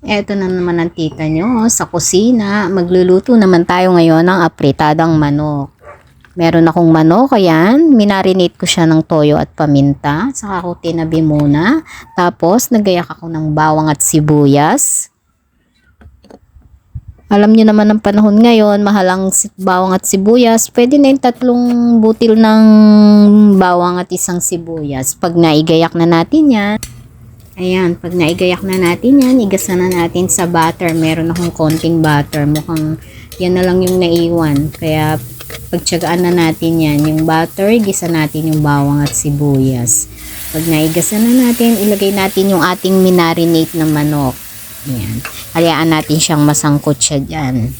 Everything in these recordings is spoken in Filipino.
Eto na naman ang tita nyo sa kusina. Magluluto naman tayo ngayon ng apritadang manok. Meron akong manok, ayan. Minarinate ko siya ng toyo at paminta. Saka ko tinabi muna. Tapos, nagayak ako ng bawang at sibuyas. Alam niyo naman ang panahon ngayon, mahal ang bawang at sibuyas. Pwede na yung 3 butil ng bawang at 1 sibuyas. Pag naigayak na natin yan, ayan, pag naigayak na natin yan, igasa na natin sa butter. Meron akong konting butter. Mukhang yan na lang yung naiwan. Kaya pagtsagaan na natin yan. Yung butter, igisa natin yung bawang at sibuyas. Pag naigasa na natin, ilagay natin yung ating minarinate na manok. Ayan. Hayaan natin siyang masangkot siya dyan.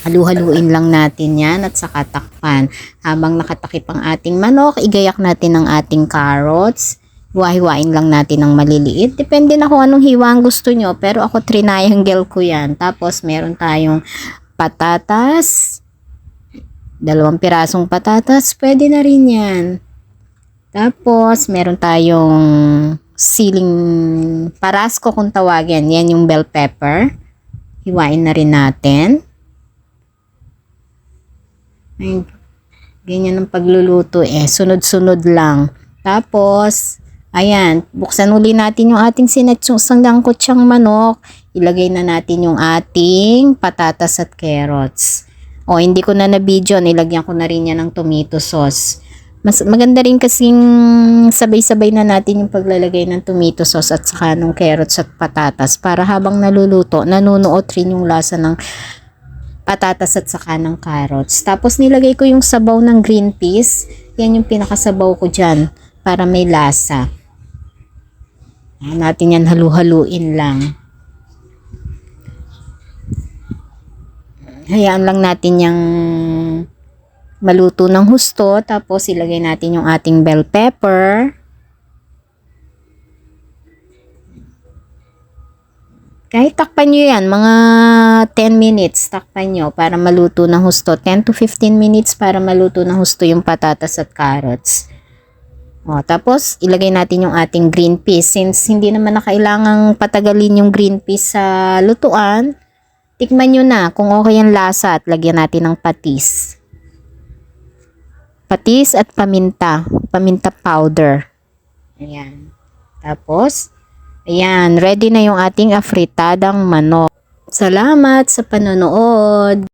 Halu-haluin lang natin yan at saka takpan. Habang nakatakip ang ating manok, igayak natin ang ating carrots. Hiwa-hiwain lang natin ng maliliit. Depende na kung anong hiwa ang gusto nyo. Pero ako triangle ko yan. Tapos meron tayong patatas. 2 pirasong patatas. Pwede na rin yan. Tapos meron tayong siling parasko kung tawagin. Yan yung bell pepper. Hiwain na rin natin. Ay, ganyan ang pagluluto eh. Sunod-sunod lang. Tapos, ayan, buksan uli natin yung ating sangdangkot siyang manok. Ilagay na natin yung ating patatas at carrots. O, hindi ko na na-video. Nilagyan ko na rin yan ng tomato sauce. Mas maganda rin kasing sabay-sabay na natin yung paglalagay ng tomato sauce at saka ng carrots at patatas. Para habang naluluto, nanunuot rin yung lasa ng patatas at saka ng carrots. Tapos nilagay ko yung sabaw ng green peas. Yan yung pinakasabaw ko dyan. Para may lasa. Natin yan halu-haluin lang. Hayaan lang natin yung maluto ng husto. Tapos ilagay natin yung ating bell pepper. Kahit takpan nyo yan, mga 10 minutes takpan nyo para maluto ng husto. 10 to 15 minutes para maluto ng husto yung patatas at carrots. O, tapos, ilagay natin yung ating green peas. Since hindi naman na kailangang patagalin yung green peas sa lutuan, tikman nyo na kung okay ang lasa at lagyan natin ng patis. Patis at paminta. Paminta powder. Ayan. Tapos, ayan, ready na yung ating afritadang manok. Salamat sa panonood!